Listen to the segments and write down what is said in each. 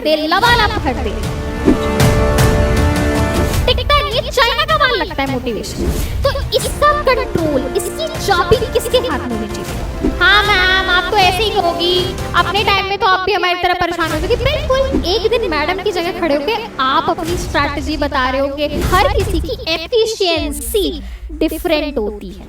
दे, लबालब भर दे। टिकता नहीं है, चाइना का माल लगता है मोटिवेशन। तो इसका कंट्रोल, इसकी चाबी किसके हाथ में होनी चाहिए? हाँ मैम, आप तो ऐसे ही कहोगी, अपने टाइम में तो आप भी हमारी तरह परेशान होगी। बिल्कुल, एक दिन मैडम की जगह खड़े होके आप अपनी स्ट्रैटेजी बता रहे होगे। हर किसी की एफिशिएंसी डिफरेंट होती है।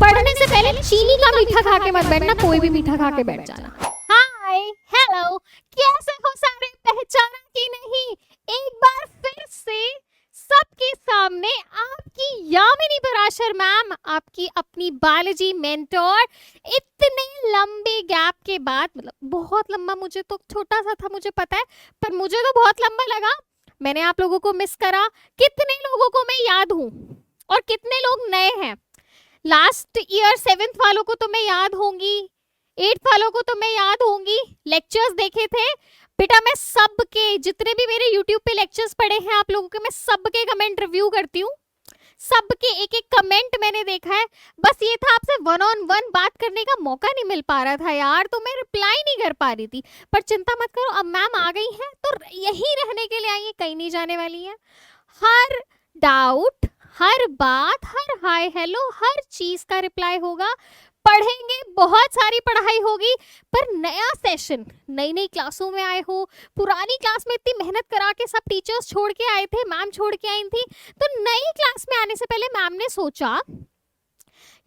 पढ़ने से पहले चीनी का मीठा खा के मत बैठना, कोई भी मीठा खा के बैठ जाना। हाय हेलो, कैसे हो सारे, पहचाना कि नहीं? एक बार फिर से सबके सामने आपकी यामिनी पराशर मैम, आपकी अपनी बायोलॉजी मेंटोर। इतने लंबे गैप के बाद, मतलब बहुत लंबा, मुझे तो छोटा सा था मुझे पता है, पर मुझे तो बहुत लंबा लगा। मैंने आप लोगों को मिस करा। कितने लोगों को मैं याद हूँ और कितने लोग नए हैं? लास्ट ईयर 7th वालों को तो मैं याद होंगी, 8th वालों को तो मैं याद होंगी, लेक्चर्स देखे थे बेटा। मैं सबके, जितने भी मेरे YouTube पे लेक्चर्स पढ़े हैं आप लोगों के, मैं सबके कमेंट रिव्यू करती हूँ, सबके एक एक कमेंट मैंने देखा है। बस ये था, आपसे 1-on-1 बात करने का मौका नहीं मिल पा रहा था यार, तो मैं रिप्लाई नहीं कर पा रही थी। पर चिंता मत करो, अब मैम आ गई हैं तो यही रहने के लिए आई है, कहीं नहीं जाने वाली है। हर डाउट, हर बात, हर हाय हेलो, हर चीज का रिप्लाई होगा। पढ़ेंगे, बहुत सारी पढ़ाई होगी, पर नया सेशन, नई नई क्लासों में आए हो, पुरानी क्लास में इतनी मेहनत करा के सब टीचर्स छोड़ के आए थे, मैम छोड़ के आई थी, तो नई क्लास में आने से पहले मैम ने सोचा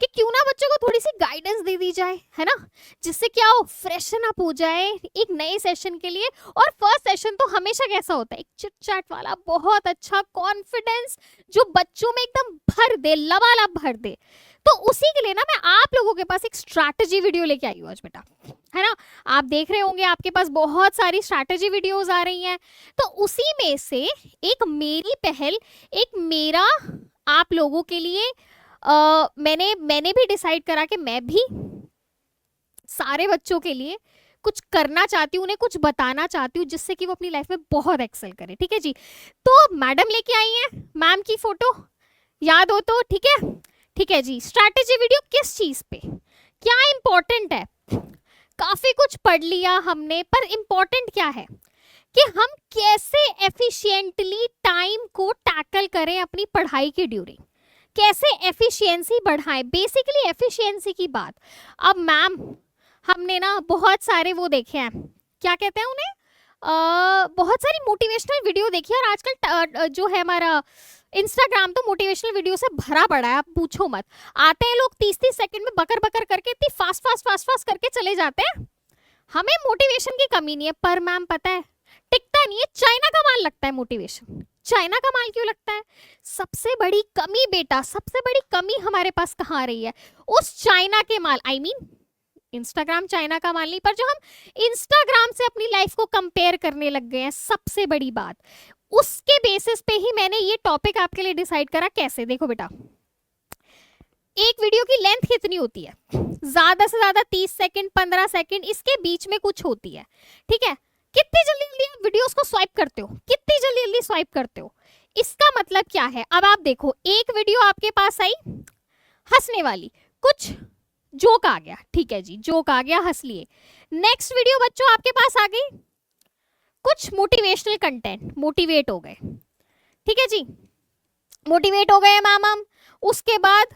कि क्यों ना बच्चों को थोड़ी सी गाइडेंस दे दी जाए, है ना, जिससे क्या हो, फ्रेशन अप हो जाए एक नए सेशन के लिए। और फर्स्ट सेशन तो हमेशा कैसा होता है, एक चिट चैट वाला, बहुत अच्छा कॉन्फिडेंस जो बच्चों में एकदम भर दे, लबालब भर दे। तो उसी के लिए ना मैं आप लोगों के पास एक स्ट्रैटेजी वीडियो लेके आई हूँ आज बेटा, है ना। आप देख रहे होंगे आपके पास बहुत सारी स्ट्रैटेजी वीडियोस आ रही हैं, तो उसी में से एक मेरी पहल, एक मेरा आप लोगों के लिए मैंने भी डिसाइड करा कि मैं भी सारे बच्चों के लिए कुछ करना चाहती हूँ, उन्हें कुछ बताना चाहती हूँ, जिससे कि वो अपनी लाइफ में बहुत एक्सेल करे। ठीक है जी, तो मैडम लेके आई हैं, मैम की फोटो याद हो तो, ठीक है। ठीक है जी, स्ट्रैटेजी वीडियो किस चीज पे, क्या इंपॉर्टेंट है, काफी कुछ पढ़ लिया हमने, पर इंपॉर्टेंट क्या है कि हम कैसे एफिशिएंटली टाइम को टैकल करें अपनी पढ़ाई के ड्यूरिंग, कैसे एफिशिएंसी बढ़ाएं, बेसिकली एफिशिएंसी की बात। अब मैम हमने ना बहुत सारे वो देखे हैं, क्या कहते हैं उन्हें, बहुत सारी मोटिवेशनल वीडियो देखी है, और आजकल जो है हमारा इंस्टाग्राम तो मोटिवेशनल वीडियो से भरा पड़ा है, आप पूछो मत। आते हैं लोग 30-30 सेकंड में बकर बकर करके इतनी फास्ट करके चले जाते हैं। हमें मोटिवेशन की कमी नहीं है, पर मैम पता है टिकता नहीं है, चाइना का माल लगता है मोटिवेशन। चाइना का माल क्यों लगता है? सबसे बड़ी कमी बेटा, सबसे बड़ी कमी हमारे पास कहाँ आ रही है, उस चाइना के माल, आई मीन इंस्टाग्राम चाइना का माल नहीं, पर जो हम इंस्टाग्राम से अपनी लाइफ को कंपेयर करने लग गए हैं, सबसे बड़ी बात, उसके बेसिस पे ही मैंने ये टॉपिक आपके लिए डिसाइड करा। कैसे, देखो बेटा, एक वीडियो की लेंथ कितनी होती है, ज्यादा से ज्यादा 30 सेकंड, 15 सेकंड, इसके बीच में कुछ होती है। ठीक है, कितनी जल्दी जल्दी आप वीडियोस को स्वाइप करते हो, कितनी जल्दी जल्दी स्वाइप करते हो, इसका मतलब क्या है। अब आप देखो, एक वीडियो आपके पास आई हंसने वाली, कुछ जोक आ गया, ठीक है जी, जोक आ गया, हंस लिए। नेक्स्ट वीडियो बच्चों आपके पास आ गई कुछ मोटिवेशनल कंटेंट, मोटिवेट हो गए, ठीक है जी, मोटिवेट हो गए मैम हम। उसके बाद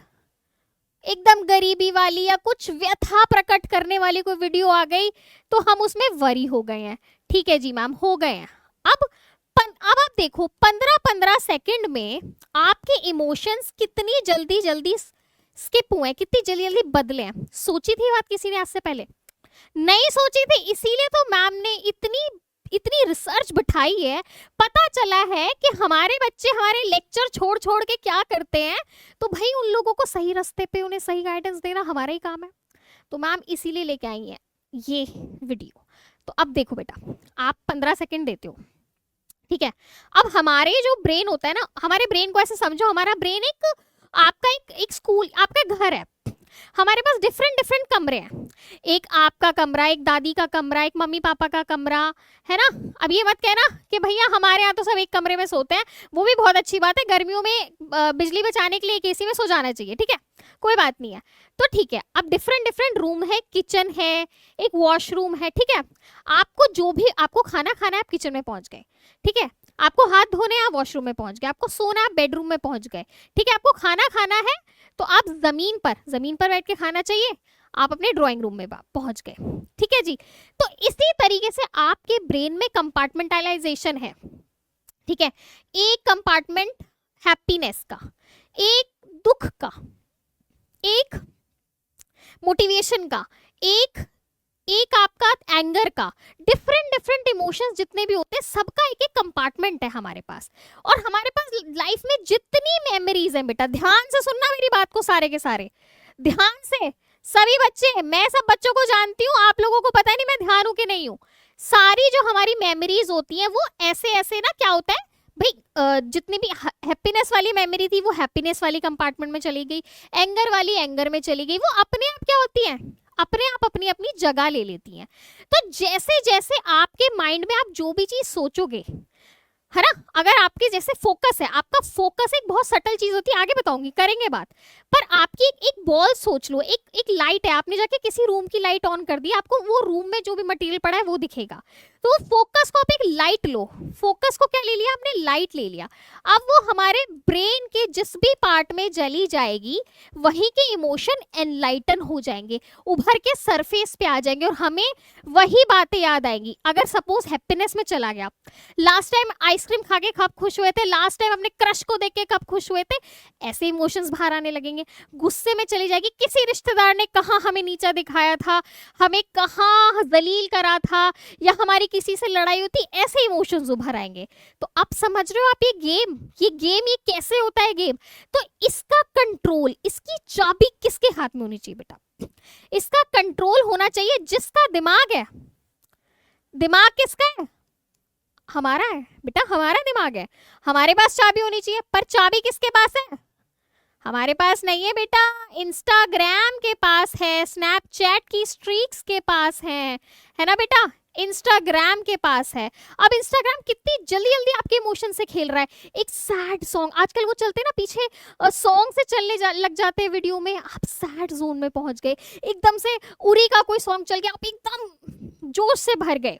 एकदम गरीबी वाली या कुछ व्यथा प्रकट करने वाली कोई वीडियो आ गई, तो हम उसमें वरी हो गए हैं। ठीक है जी मैम, हो गए हैं। अब आप देखो 15-15 सेकंड में आपके इमोशंस कितनी जल्दी जल्दी स्किप हुए, कितनी जल्दी जल्दी बदले हैं। सोची थी बात किसी ने आज से पहले? नहीं सोची थी, इसीलिए तो मैम ने इतनी रिसर्च बिठाई है। पता चला है कि हमारे बच्चे हमारे लेक्चर छोड़ छोड़ के क्या करते हैं, तो भाई उन लोगों को सही रास्ते पे, उन्हें सही गाइडेंस देना हमारा ही काम है। तो मैम इसीलिए लेके आई है ये वीडियो। तो अब देखो बेटा, आप 15 सेकंड देते हो, ठीक है। अब हमारे जो ब्रेन होता है ना, हमारे ब्रेन को ऐसे समझो, हमारा ब्रेन आपका एक स्कूल, आपका घर है। हमारे पास डिफरेंट कमरे हैं, एक आपका कमरा, एक दादी का कमरा, एक मम्मी पापा का कमरा, है ना। अब ये मत कहना कि भैया हमारे यहाँ तो सब एक कमरे में सोते हैं, वो भी बहुत अच्छी बात है, गर्मियों में बिजली बचाने के लिए एक एसी में सो जाना चाहिए, ठीक है। कोई बात नहीं है। तो ठीक है, अब डिफरेंट डिफरेंट रूम है, किचन है, एक वॉशरूम है, ठीक है। आपको जो भी आपको खाना खाना है आप किचन में पहुंच गए, ठीक है। आपको हाथ धोने हैं आप वॉशरूम में पहुंच गए, आपको सोना आप बेडरूम में पहुंच गए, ठीक है। आपको खाना खाना है तो आप जमीन पर बैठ के खाना चाहिए, आप अपने ड्राइंग रूम में पहुंच गए, ठीक है जी। तो इसी तरीके से आपके ब्रेन में कंपार्टमेंटलाइजेशन है, ठीक है। एक कंपार्टमेंट हैप्पीनेस का, एक दुख का, एक मोटिवेशन का, एक एक आपका एंगर का, डिफरेंट डिफरेंट इमोशंस जितने भी होते हैं सबका एक एक कंपार्टमेंट है हमारे पास। और हमारे पास लाइफ में जितनी मेमोरीज हैं बेटा, ध्यान से सुनना मेरी बात को, सारे के सारे ध्यान से, सभी बच्चे, मैं सब बच्चों को जानती हूँ, आप लोगों को पता नहीं मैं ध्यान हूं कि नहीं हूँ। सारी जो हमारी मेमोरीज होती हैं वो ऐसे ऐसे ना, क्या होता है भाई, जितनी भी हैप्पीनेस वाली मेमोरी थी वो हैप्पीनेस वाली कंपार्टमेंट में चली गई, एंगर वाली एंगर में चली गई, वो अपने आप क्या होती है, अपने आप अपनी अपनी जगह ले लेती हैं। तो जैसे जैसे आपके माइंड में आप जो भी चीज सोचोगे, है ना, अगर आपके जैसे फोकस है, आपका फोकस एक बहुत सटल चीज होती है, आगे बताऊंगी, करेंगे बात। पर आपकी एक बॉल सोच लो, एक लाइट है, आपने जाके किसी रूम की लाइट ऑन कर दी, आपको वो रूम में जो भी मटेरियल पड़ा है वो दिखेगा। तो फोकस को आप एक लाइट लो, फोकस को क्या ले लिया आपने, लाइट ले लिया। अब वो हमारे ब्रेन के जिस भी पार्ट में जली जाएगी वही के इमोशन एनलाइटन हो जाएंगे, उभर के सरफेस पे आ जाएंगे और हमें वही बातें याद आएंगी। अगर सपोज हैप्पीनेस में चला गया, लास्ट टाइम आइसक्रीम खा के कब खुश हुए थे, लास्ट टाइम अपने क्रश को देख के कब खुश हुए थे, ऐसे इमोशंस बाहर आने लगेंगे। गुस्से में चली जाएगी, किसी रिश्तेदार ने कहाँ हमें नीचा दिखाया था, हमें कहाँ जलील करा था, या हमारी किसी से लड़ाई होती, ऐसे इमोशंस उभर आएंगे। तो आप समझ रहे हो आप ये गेम ये कैसे होता है गेम। तो इसका कंट्रोल, इसकी चाबी किसके हाथ में होनी चाहिए बेटा, इसका कंट्रोल होना चाहिए जिसका दिमाग है। दिमाग किसका है, हमारा है बेटा, हमारा दिमाग है, हमारे पास चाबी होनी चाहिए। पर चाबी किसके पास है, हमारे पास नहीं है बेटा, इंस्टाग्राम के पास है, स्नैपचैट की स्ट्रीक्स के पास है ना बेटा, इंस्टाग्राम के पास है। अब इंस्टाग्राम कितनी जल्दी जल्दी आपके इमोशन से खेल रहा है। एक सैड सॉन्ग आजकल वो चलते हैं ना, पीछे सॉन्ग से चलने लग जाते हैं वीडियो में, आप सैड जोन में पहुंच गए, एकदम से उरी का कोई सॉन्ग चल गया, आप एकदम जोश से भर गए,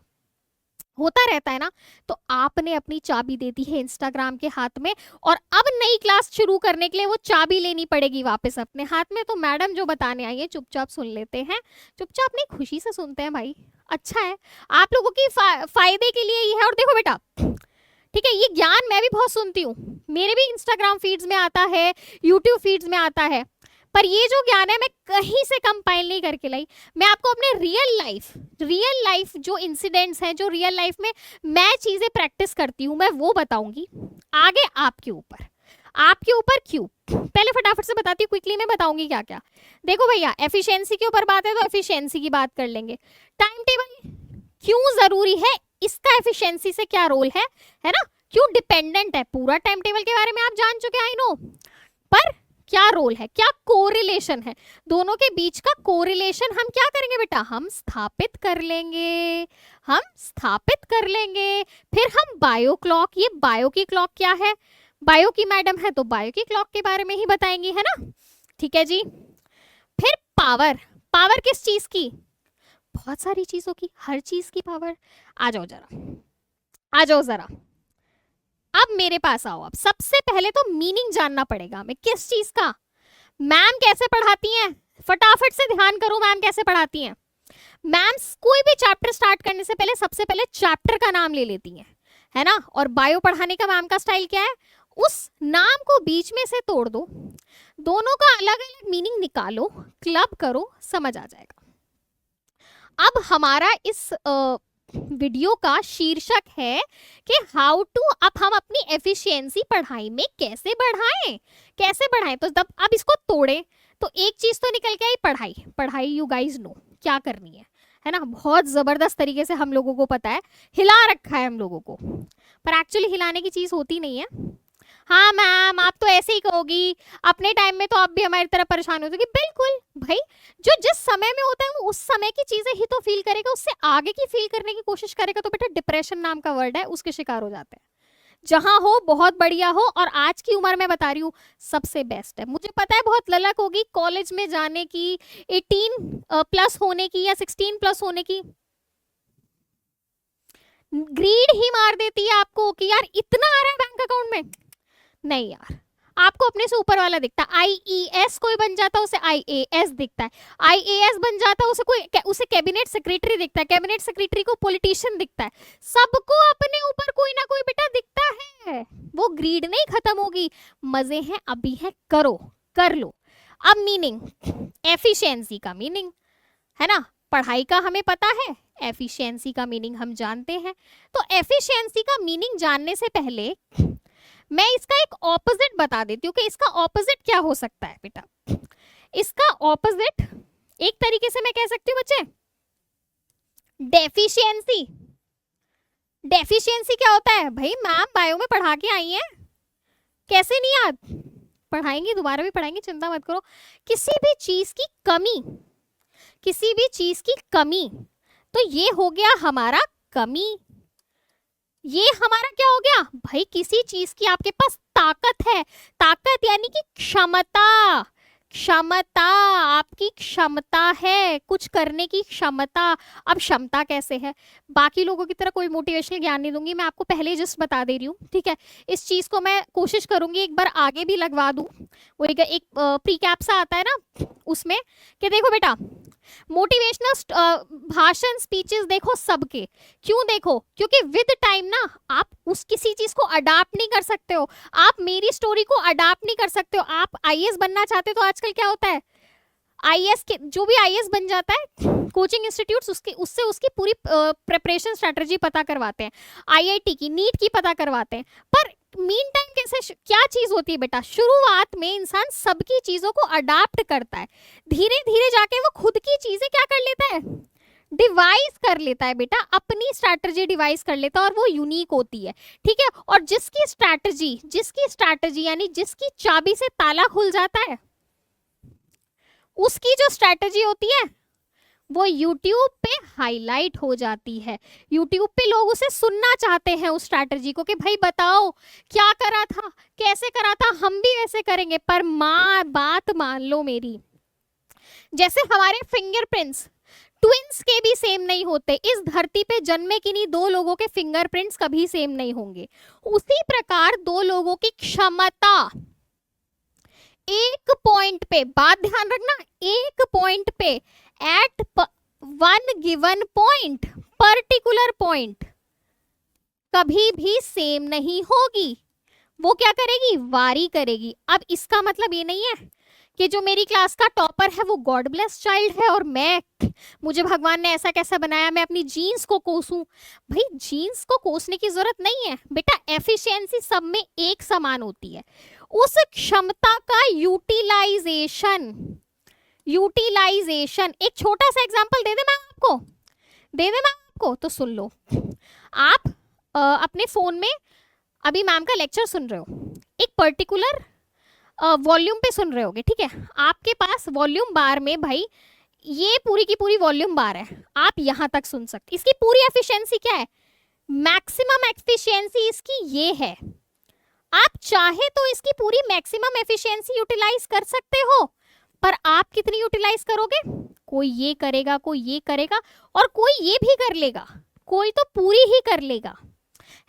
होता रहता है ना। तो आपने अपनी चाबी दे दी है इंस्टाग्राम के हाथ में, और अब नई क्लास शुरू करने के लिए वो चाबी लेनी पड़ेगी वापस अपने हाथ में। तो मैडम जो बताने आई है चुपचाप सुन लेते हैं, चुपचाप नहीं खुशी से सुनते हैं भाई, अच्छा है आप लोगों की फायदे के लिए ही है। और देखो बेटा, ठीक है, ये ज्ञान मैं भी बहुत सुनती हूँ, मेरे भी इंस्टाग्राम फीड्स में आता है, यूट्यूब फीड्स में आता है, पर ये जो ज्ञान है मैं कहीं से कंपाइल नहीं करके लाई। मैं आपको अपने रियल लाइफ जो इंसिडेंट्स हैं, जो रियल लाइफ में मैं चीजें प्रैक्टिस करती हूँ, मैं वो बताऊंगी। आगे आपके ऊपर क्यों, पहले फटाफट से बताती हूँ, क्विकली में बताऊंगी क्या क्या। देखो भैया, एफिशिएंसी के ऊपर बात है तो एफिशिएंसी की बात कर लेंगे। टाइम टेबल क्यों जरूरी है, इसका एफिशिएंसी से क्या रोल है ना, क्यों डिपेंडेंट है, पूरा टाइम टेबल के बारे में आप जान चुके हैं, आई नो, पर क्या रोल है, क्या कोरिलेशन है, दोनों के बीच का कोरिलेशन हम क्या करेंगे बेटा, हम स्थापित कर लेंगे। फिर हम बायो क्लॉक, ये बायो की क्लॉक क्या है, बायो की मैडम है तो बायो की क्लॉक के बारे में ही बताएंगी, है ना, ठीक है जी। फिर पावर किस चीज की, बहुत सारी चीजों की, हर चीज की पावर। आ जाओ जरा, अब मेरे पास आओ। अब सबसे पहले तो मीनिंग जानना पड़ेगा हमें, किस चीज का, मैम कैसे पढ़ाती हैं, फटाफट से ध्यान करो, मैम कैसे पढ़ाती हैं। मैम कोई भी चैप्टर स्टार्ट करने से पहले सबसे पहले चैप्टर का नाम ले लेती हैं, है ना। और बायो पढ़ाने का मैम का स्टाइल क्या है, उस नाम को बीच में से तोड़ दो, दोनों का अलग अलग मीनिंग निकालो, क्लब करो, समझ आ जाएगा। अब हमारा इस वीडियो का शीर्षक है कि हाउ टू, अब हम अपनी एफिशिएंसी पढ़ाई में कैसे बढ़ाएं। तो जब अब इसको तोड़े तो एक चीज तो निकल के आई, पढ़ाई यू गाइज नो क्या करनी है ना, बहुत जबरदस्त तरीके से हम लोगों को पता है, हिला रखा है हम लोगों को, पर एक्चुअली हिलाने की चीज होती नहीं है। हाँ मैम आप तो ऐसे ही कहोगी, अपने टाइम में तो आप भी हमारी तरह परेशान होगी। बिल्कुल भाई, जो जिस समय में होता है वो उस समय की चीजें ही तो फील करेगा, उससे आगे की फील करने की कोशिश करेगा तो बेटा डिप्रेशन नाम का वर्ड है, उसके शिकार हो जाते हैं। जहां हो बहुत बढ़िया हो, और आज की उम्र में बता रही हूँ सबसे बेस्ट है। मुझे पता है बहुत ललक होगी कॉलेज में जाने की, 18 प्लस होने की या 16 प्लस होने की। ग्रीड ही मार देती है आपको कि यार इतना आ रहा है बैंक अकाउंट में। नहीं यार, आपको अपने से ऊपर वाला दिखता है। आईईएस कोई बन जाता है उसे आईएएस दिखता है, आईएएस बन जाता है उसे कैबिनेट सेक्रेटरी दिखता है, कैबिनेट सेक्रेटरी को पॉलिटिशियन दिखता है। सबको अपने ऊपर कोई ना कोई बेटा दिखता है। वो ग्रीड नहीं खत्म होगी। मजे हैं अभी है, करो, कर लो। अब मीनिंग, एफिशिएंसी का मीनिंग है ना, पढ़ाई का हमें पता है, एफिशिएंसी का मीनिंग हम जानते हैं। तो एफिशिएंसी का मीनिंग जानने से पहले मैं इसका एक ऑपोजिट बता देती हूँ कि इसका ऑपोजिट क्या हो सकता है बेटा। इसका ऑपोजिट एक तरीके से मैं कह सकती हूँ बच्चे, डेफिशिएंसी। डेफिशिएंसी क्या होता है भाई, मैम बायो में पढ़ा के आई है, कैसे नहीं याद, पढ़ाएंगे दोबारा भी पढ़ाएंगे, चिंता मत करो। किसी भी चीज की कमी, किसी भी चीज की कमी, तो ये हो गया हमारा कमी। ये हमारा क्या हो गया भाई, किसी चीज की आपके पास ताकत है, ताकत यानी कि क्षमता, क्षमता, आपकी क्षमता है कुछ करने की क्षमता। अब क्षमता कैसे है, बाकी लोगों की तरह कोई मोटिवेशनल ज्ञान नहीं दूंगी, मैं आपको पहले जस्ट बता दे रही हूँ, ठीक है। इस चीज को मैं कोशिश करूंगी एक बार आगे भी लगवा दूं, वो एक प्री कैप सा आता है ना उसमें, कि देखो बेटा मोटिवेशनल भाषण स्पीचेस देखो सबके, क्यों देखो, क्योंकि विद टाइम ना आप उस किसी चीज को अडाप्ट नहीं कर सकते हो, आप मेरी स्टोरी को अडाप्ट नहीं कर सकते हो। आप आईएएस बनना चाहते हो तो आजकल क्या होता है, आईएएस के जो भी आईएएस बन जाता है कोचिंग इंस्टीट्यूट्स उससे उसकी पूरी प्रिपरेशन स्ट्रेटजी पता करवाते हैं, आईआईटी की, नीट की पता करवाते हैं। पर मीन टाइम कैसे क्या चीज होती है बेटा, शुरुआत में इंसान सबकी चीजों को अडाप्ट करता है, धीरे धीरे जाके वो खुद की चीजें क्या कर लेता है, डिवाइस कर लेता है बेटा, अपनी स्ट्रैटेजी डिवाइस कर लेता है, और वो यूनिक होती है, ठीक है। और जिसकी स्ट्रैटेजी यानी जिसकी चाबी से ताला खुल जाता है, उसकी जो स्ट्रैटेजी होती है वो YouTube पे हाईलाइट हो जाती है। YouTube पे लोग उसे सुनना चाहते हैं उस स्ट्रैटेजी को, कि भाई बताओ क्या करा था, कैसे करा था, हम भी ऐसे करेंगे। पर बात मान लो मेरी, जैसे हमारे फिंगरप्रिंट्स ट्विंस के भी सेम नहीं होते, इस धरती पे जन्मे किन्हीं दो लोगों के फिंगरप्रिंट्स कभी सेम नहीं होंगे, उसी प्रकार दो लोगों की क्षमता एक पॉइंट पे, बात ध्यान रखना, एक पॉइंट पे, at one given point, particular point, कभी भी सेम नहीं होगी। वो क्या करेगी, वारी करेगी। अब इसका मतलब ये नहीं है कि जो मेरी क्लास का टॉपर है वो गॉड ब्लेस चाइल्ड है और मुझे भगवान ने ऐसा कैसा बनाया मैं अपनी जीन्स को कोसूं। भाई जीन्स को कोसने की जरूरत नहीं है बेटा, एफिशिएंसी सब में एक समान होती है। उस क्षमता का यूटिलाइजेशन, एक छोटा सा एग्जांपल दे दे मैं आपको, तो सुन लो। आप अपने फोन में अभी मैम का लेक्चर सुन रहे हो, एक पर्टिकुलर वॉल्यूम पे सुन रहे होगे, ठीक है। आपके पास वॉल्यूम बार में भाई ये पूरी की पूरी वॉल्यूम बार है, आप यहां तक सुन सकते। इसकी पूरी एफिशिएंसी क्या है, मैक्सिमम एफिशिएंसी इसकी ये है। आप चाहे तो इसकी पूरी मैक्सिमम एफिशिएंसी यूटिलाइज कर सकते हो, पर आप कितनी यूटिलाइज करोगे, कोई ये करेगा, कोई ये करेगा, और कोई ये भी कर लेगा, कोई तो पूरी ही कर लेगा,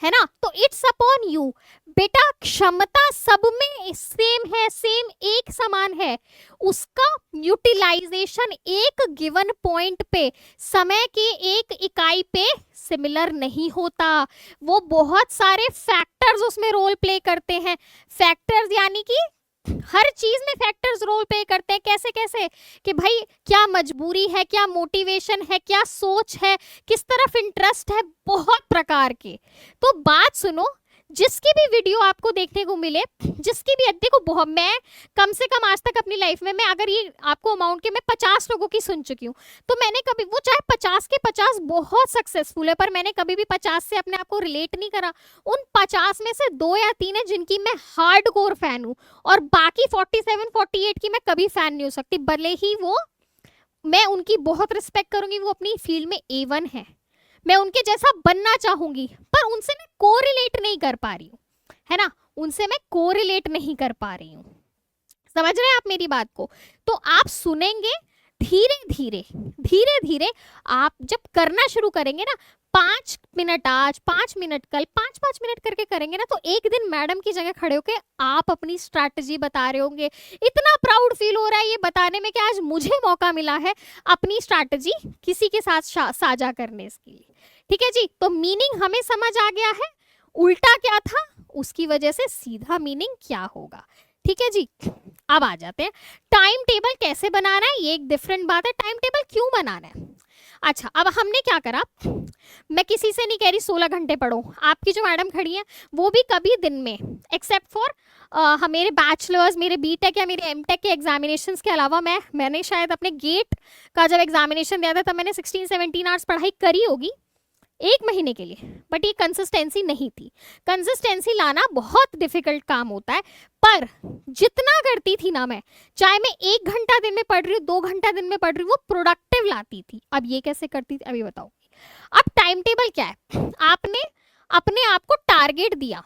है ना। तो इट्स अपॉन यू बेटा, क्षमता सब में सेम है, सेम एक समान है, उसका यूटिलाइजेशन एक गिवन पॉइंट पे, समय के एक इकाई पे सिमिलर नहीं होता। वो बहुत सारे फैक्टर्स उसमें रोल प्ले करते हैं। फैक्टर्स यानी कि हर चीज में फैक्टर्स रोल प्ले करते हैं। कैसे कैसे, कि भाई क्या मजबूरी है, क्या मोटिवेशन है, क्या सोच है, किस तरफ इंटरेस्ट है, बहुत प्रकार के। तो बात सुनो, जिसकी भी वीडियो आपको देखने को मिले, जिसकी भी, देखो बहुत, मैं कम से कम आज तक अपनी लाइफ में, मैं अगर ये आपको अमाउंट के, मैं 50 लोगों की सुन चुकी हूँ, तो मैंने कभी, वो चाहे 50 के 50 बहुत सक्सेसफुल है, पर मैंने कभी भी 50 से अपने आप को रिलेट नहीं करा। उन 50 में से 2 या 3 है जिनकी मैं हार्डकोर फैन हूँ, और बाकी 47 48 की मैं कभी फैन नहीं हो सकती, भले ही वो, मैं उनकी बहुत रिस्पेक्ट करूंगी, वो अपनी फील्ड में A1 है, मैं उनके जैसा बनना चाहूंगी, पर उनसे मैं कोरिलेट नहीं कर पा रही हूँ। है ना, उनसे मैं कोरिलेट नहीं कर पा रही हूँ। समझ रहे हैं आप मेरी बात को? तो आप सुनेंगे धीरे धीरे, धीरे धीरे आप जब करना शुरू करेंगे ना, 5 मिनट आज, 5 मिनट कल, 5-5 मिनट करके करेंगे ना, तो एक दिन मैडम की जगह खड़े होके आप अपनी स्ट्रैटेजी बता रहे होंगे। इतना प्राउड फील हो रहा है ये बताने में कि आज मुझे मौका मिला है अपनी स्ट्रैटेजी किसी के साथ साझा करने के लिए। ठीक है जी, तो मीनिंग हमें समझ आ गया है, उल्टा क्या था उसकी वजह से सीधा मीनिंग क्या होगा। ठीक है जी, अब आ जाते हैं टाइम टेबल कैसे बनाना है। ये एक डिफरेंट बात है, टाइम टेबल क्यों बनाना है। अच्छा, अब हमने क्या करा, मैं किसी से नहीं कह रही 16 घंटे पढ़ो, आपकी जो मैडम खड़ी है वो भी कभी दिन में, एक्सेप्ट फॉर मेरे बैचलर्स, मेरे बीटेक या मेरे एमटेक के एग्जामिनेशंस के अलावा, मैंने शायद अपने गेट का जब एग्जामिनेशन दिया था तब मैंने 16-17 आवर्स पढ़ाई करी होगी 1 महीने के लिए, बट ये कंसिस्टेंसी नहीं थी। कंसिस्टेंसी लाना बहुत डिफिकल्ट काम होता है, पर जितना करती थी ना मैं, चाहे मैं 1 घंटा दिन में पढ़ रही हूँ, 2 घंटा दिन में पढ़ रही हूँ, वो प्रोडक्टिव लाती थी। अब ये कैसे करती थी अभी बताऊंगी। अब टाइम टेबल क्या है, आपने अपने आप को टारगेट दिया,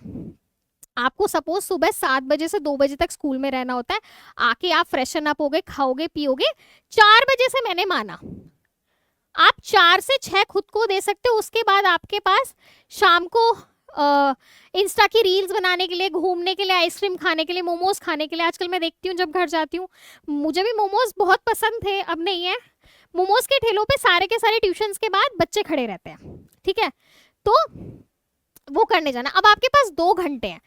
आपको सपोज सुबह 7 बजे से 2 बजे तक स्कूल में रहना होता है, आके आप फ्रेशन अप हो गए, खाओगे पियोगे, 4 बजे से मैंने माना आप 4 से 6 खुद को दे सकते हो। उसके बाद आपके पास शाम को इंस्टा की रील्स बनाने के लिए, घूमने के लिए, आइसक्रीम खाने के लिए, मोमोज खाने के लिए। आजकल मैं देखती हूँ जब घर जाती हूँ, मुझे भी मोमोज बहुत पसंद थे, अब नहीं है। मोमोज के ठेलों पे सारे के सारे ट्यूशंस के बाद बच्चे खड़े रहते हैं, ठीक है, तो वो करने जाना। अब आपके पास 2 घंटे हैं,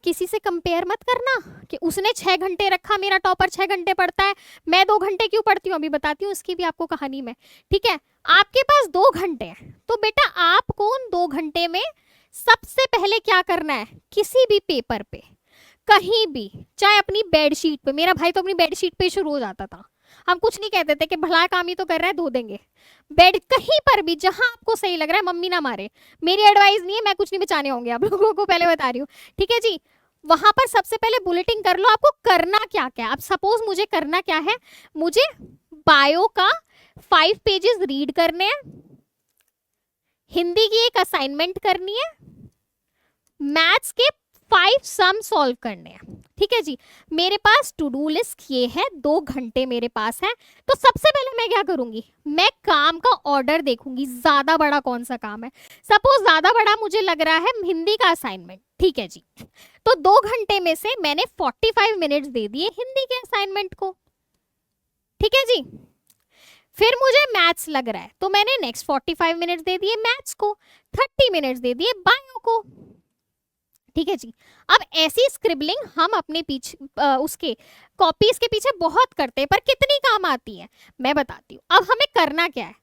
किसी से कंपेयर मत करना कि उसने 6 घंटे रखा, मेरा टॉपर 6 घंटे पढ़ता है, मैं 2 घंटे क्यों पढ़ती हूँ, अभी बताती हूँ उसकी भी आपको कहानी में। ठीक है, आपके पास 2 घंटे हैं, तो बेटा आपको उन 2 घंटे में सबसे पहले क्या करना है, किसी भी पेपर पे, कहीं भी, चाहे अपनी बेडशीट पे, मेरा भाई तो अपनी बेडशीट पे शुरू हो जाता था, हम कुछ नहीं कहते थे कि भला काम ही तो कर रहा है, धो देंगे। बेड कहीं पर भी जहां आपको सही लग रहा है, मम्मी ना मारे, मेरी एडवाइस नहीं है, मैं कुछ नहीं बचाने होंगे आप लोगों को, पहले बता रही हूँ। ठीक है जी, वहां पर सबसे पहले बुलेटिन कर लो आपको करना क्या क्या है। अब सपोज मुझे करना क्या है, मुझे बायो का 5 पेजेस रीड करने हैं, हिंदी की एक असाइनमेंट करनी है, मैथ्स के 5 सम सॉल्व करने हैं। ठीक है जी, मेरे पास टू डू लिस्ट ये है, 2 घंटे मेरे पास है। तो सबसे पहले मैं क्या करूंगी, मैं काम का ऑर्डर देखूंगी, ज्यादा बड़ा कौन सा काम है। सपोज ज्यादा बड़ा मुझे लग रहा है हिंदी का असाइनमेंट, ठीक है जी, तो 2 घंटे में से मैंने 45 मिनट्स दे दिए हिंदी के असाइनमेंट को। ठीक है जी, फिर मुझे मैथ्स लग रहा है, तो मैंने नेक्स्ट 45 मिनट्स दे दिए मैथ्स को, 30 मिनट्स दे दिए बायो को। ठीक है जी, अब ऐसी स्क्रिबलिंग हम अपने पीछे उसके कॉपीज के पीछे बहुत करते हैं, पर कितनी काम आती है मैं बताती हूँ। अब हमें करना क्या है,